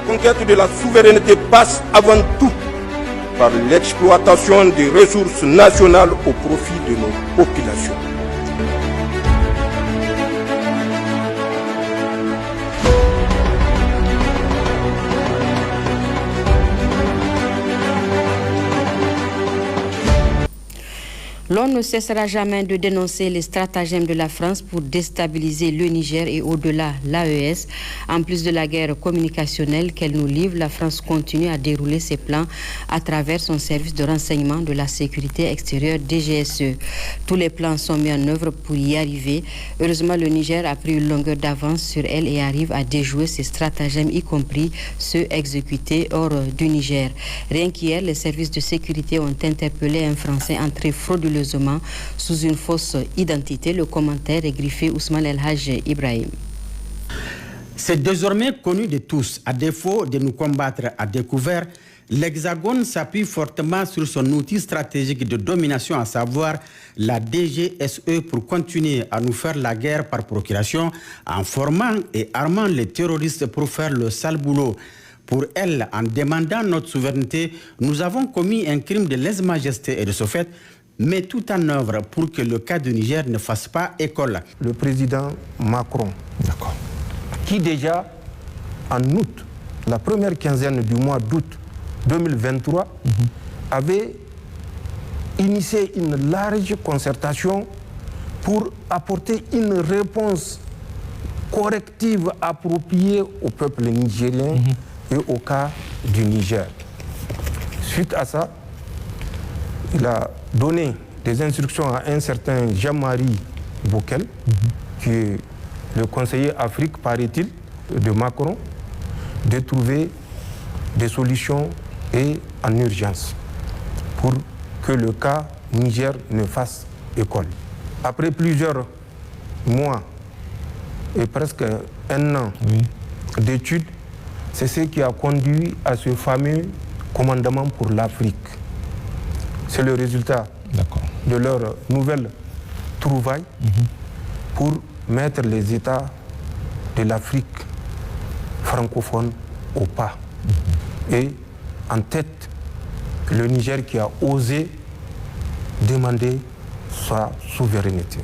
conquête de la souveraineté passe avant tout par l'exploitation des ressources nationales au profit de nos populations. L'on ne cessera jamais de dénoncer les stratagèmes de la France pour déstabiliser le Niger et au-delà l'AES. En plus de la guerre communicationnelle qu'elle nous livre, la France continue à dérouler ses plans à travers son service de renseignement de la sécurité extérieure DGSE. Tous les plans sont mis en œuvre pour y arriver. Heureusement, le Niger a pris une longueur d'avance sur elle et arrive à déjouer ses stratagèmes, y compris ceux exécutés hors du Niger. Rien qu'hier, les services de sécurité ont interpellé un Français entré frauduleusement sous une fausse identité. Le commentaire est griffé Ousmane El Haj Ibrahim. C'est désormais connu de tous. À défaut de nous combattre à découvert, l'Hexagone s'appuie fortement sur son outil stratégique de domination, à savoir la DGSE, pour continuer à nous faire la guerre par procuration en formant et armant les terroristes pour faire le sale boulot. Pour elle, en demandant notre souveraineté, nous avons commis un crime de lèse-majesté et de ce fait, met tout en œuvre pour que le cas du Niger ne fasse pas école. Le président Macron, qui déjà en août, la première quinzaine du mois d'août 2023, avait initié une large concertation pour apporter une réponse corrective appropriée au peuple nigérien et au cas du Niger. Suite à ça, il a donné des instructions à un certain Jean-Marie Bockel, qui est le conseiller Afrique, paraît-il, de Macron, de trouver des solutions et en urgence pour que le cas Niger ne fasse école. Après plusieurs mois et presque un an d'études, c'est ce qui a conduit à ce fameux commandement pour l'Afrique. C'est le résultat de leur nouvelle trouvaille pour mettre les États de l'Afrique francophone au pas. Et en tête, le Niger qui a osé demander sa souveraineté.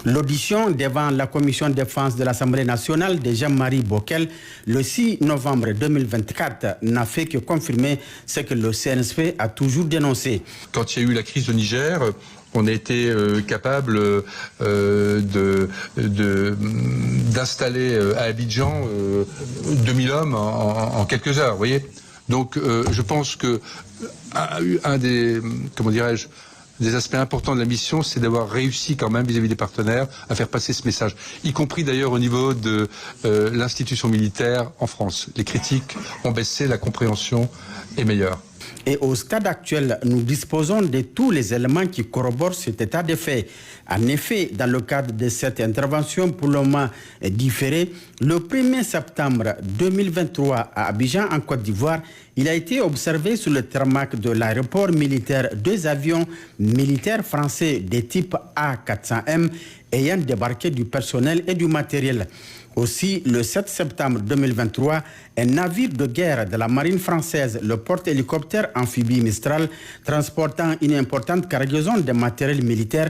L'audition devant la commission de défense de l'Assemblée nationale de Jean-Marie Bockel le 6 novembre 2024 n'a fait que confirmer ce que le CNSP a toujours dénoncé. Quand il y a eu la crise au Niger, on a été capable d'installer à Abidjan 2000 hommes en quelques heures, vous voyez. Donc je pense que un des, comment dirais-je, des aspects importants de la mission, c'est d'avoir réussi quand même vis-à-vis des partenaires à faire passer ce message, y compris d'ailleurs au niveau de l'institution militaire en France. Les critiques ont baissé, la compréhension est meilleure. Et au stade actuel, nous disposons de tous les éléments qui corroborent cet état de fait. En effet, dans le cadre de cette intervention pour le moment différée, le 1er septembre 2023 à Abidjan, en Côte d'Ivoire, il a été observé sur le tarmac de l'aéroport militaire 2 avions militaires français de type A400M ayant débarqué du personnel et du matériel. Aussi, le 7 septembre 2023, un navire de guerre de la marine française, le porte-hélicoptère amphibie Mistral, transportant une importante cargaison de matériel militaire,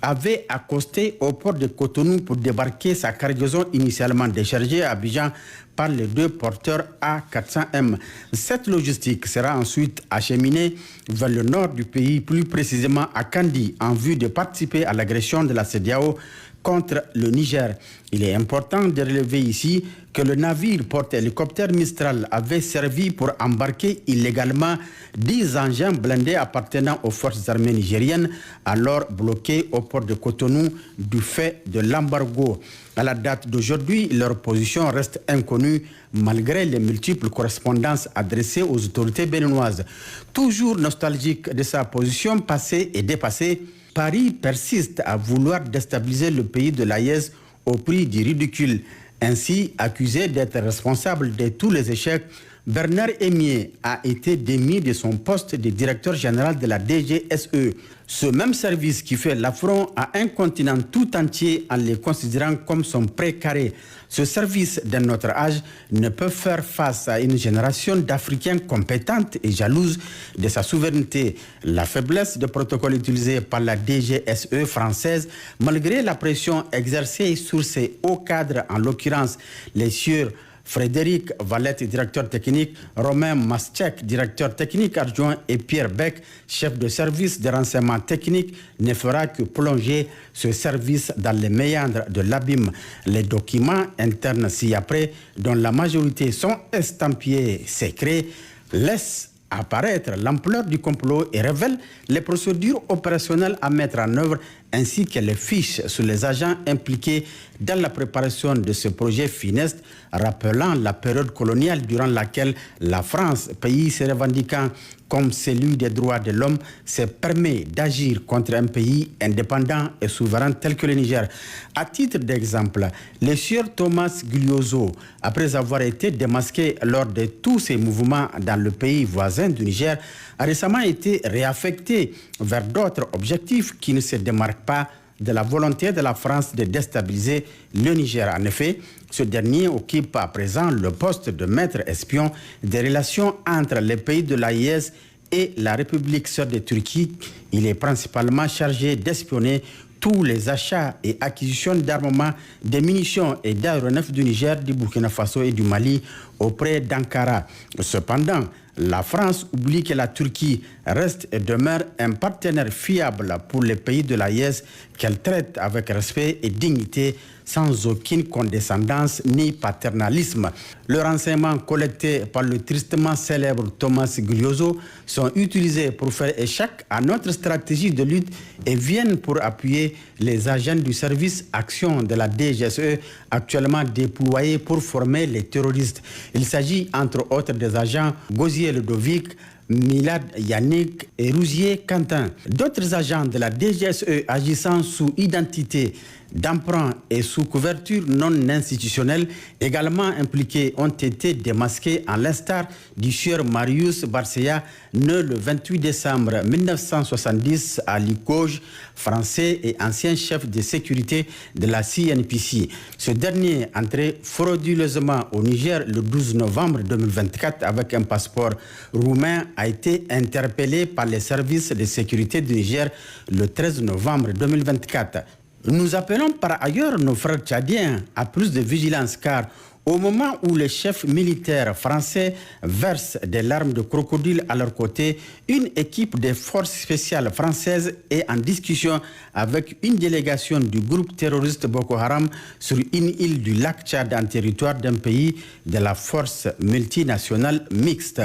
avait accosté au port de Cotonou pour débarquer sa cargaison initialement déchargée à Abidjan par les 2 porteurs A400M. Cette logistique sera ensuite acheminée vers le nord du pays, plus précisément à Kandi, en vue de participer à l'agression de la CEDEAO contre le Niger. Il est important de relever ici que le navire porte-hélicoptère Mistral avait servi pour embarquer illégalement 10 engins blindés appartenant aux forces armées nigériennes, alors bloqués au port de Cotonou du fait de l'embargo. À la date d'aujourd'hui, leur position reste inconnue malgré les multiples correspondances adressées aux autorités béninoises. Toujours nostalgique de sa position passée et dépassée, Paris persiste à vouloir déstabiliser le pays de l'AES au prix du ridicule. Ainsi, accusé d'être responsable de tous les échecs, Bernard Emier a été démis de son poste de directeur général de la DGSE. Ce même service qui fait l'affront à un continent tout entier en les considérant comme son précaré. Ce service d'un autre âge ne peut faire face à une génération d'Africains compétentes et jalouses de sa souveraineté. La faiblesse des protocoles utilisés par la DGSE française, malgré la pression exercée sur ses hauts cadres, en l'occurrence les sieurs Frédéric Valette, directeur technique, Romain Maschek, directeur technique adjoint et Pierre Beck, chef de service de renseignement technique, ne fera que plonger ce service dans les méandres de l'abîme. Les documents internes ci-après, dont la majorité sont estampillés secrets, laissent apparaître l'ampleur du complot et révèle les procédures opérationnelles à mettre en œuvre ainsi que les fiches sur les agents impliqués dans la préparation de ce projet funeste, rappelant la période coloniale durant laquelle la France, pays se revendiquant comme celui des droits de l'homme, se permet d'agir contre un pays indépendant et souverain tel que le Niger. À titre d'exemple, le sieur Thomas Guglioso, après avoir été démasqué lors de tous ses mouvements dans le pays voisin du Niger, a récemment été réaffecté vers d'autres objectifs qui ne se démarquent pas de la volonté de la France de déstabiliser le Niger. En effet, ce dernier occupe à présent le poste de maître espion des relations entre les pays de l'AIS et la République sœur de Turquie. Il est principalement chargé d'espionner tous les achats et acquisitions d'armements, de munitions et d'aéronefs du Niger, du Burkina Faso et du Mali auprès d'Ankara. Cependant, la France oublie que la Turquie reste et demeure un partenaire fiable pour les pays de l'AIS qu'elle traite avec respect et dignité sans aucune condescendance ni paternalisme. Le renseignement collecté par le tristement célèbre Thomas Guglioso sont utilisés pour faire échec à notre stratégie de lutte et viennent pour appuyer les agents du service action de la DGSE actuellement déployés pour former les terroristes. Il s'agit entre autres des agents Gosier Ludovic, Milad Yannick et Rousier Quentin. D'autres agents de la DGSE agissant sous identité d'emprunt et sous couverture non institutionnelle également impliqués ont été démasqués à l'instar du sieur Marius Barcea, né le 28 décembre 1970 à Likoge, français et ancien chef de sécurité de la CNPC. Ce dernier, entré frauduleusement au Niger le 12 novembre 2024 avec un passeport roumain, a été interpellé par les services de sécurité du Niger le 13 novembre 2024. Nous appelons par ailleurs nos frères tchadiens à plus de vigilance car au moment où les chefs militaires français versent des larmes de crocodile à leur côté, une équipe des forces spéciales françaises est en discussion avec une délégation du groupe terroriste Boko Haram sur une île du lac Tchad en territoire d'un pays de la force multinationale mixte.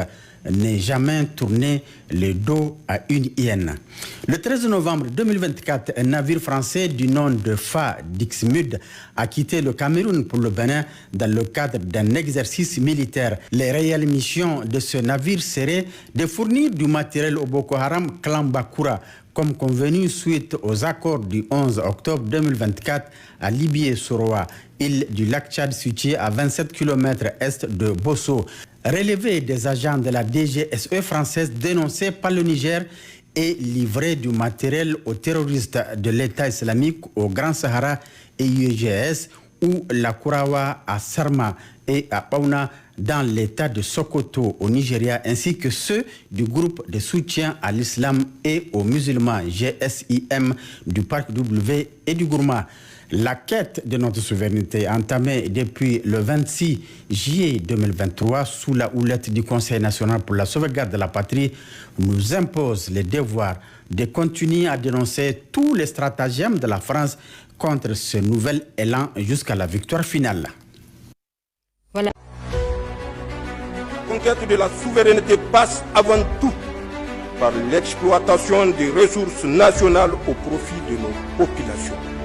N'est jamais tourné le dos à une hyène. Le 13 novembre 2024, un navire français du nom de Fa Dixmude a quitté le Cameroun pour le Bénin dans le cadre d'un exercice militaire. Les réelles missions de ce navire seraient de fournir du matériel au Boko Haram clan Bakura, comme convenu suite aux accords du 11 octobre 2024 à Libié-Soroa, île du lac Tchad située à 27 km est de Bosso. Relevé des agents de la DGSE française dénoncés par le Niger et livré du matériel aux terroristes de l'État islamique au Grand Sahara et UGS ou la Kourawa à Sarma et à Pauna dans l'État de Sokoto au Nigeria, ainsi que ceux du groupe de soutien à l'islam et aux musulmans GSIM du Parc W et du Gourma. La quête de notre souveraineté entamée depuis le 26 juillet 2023 sous la houlette du Conseil national pour la sauvegarde de la patrie nous impose le devoir de continuer à dénoncer tous les stratagèmes de la France contre ce nouvel élan jusqu'à la victoire finale. Voilà. La conquête de la souveraineté passe avant tout par l'exploitation des ressources nationales au profit de nos populations.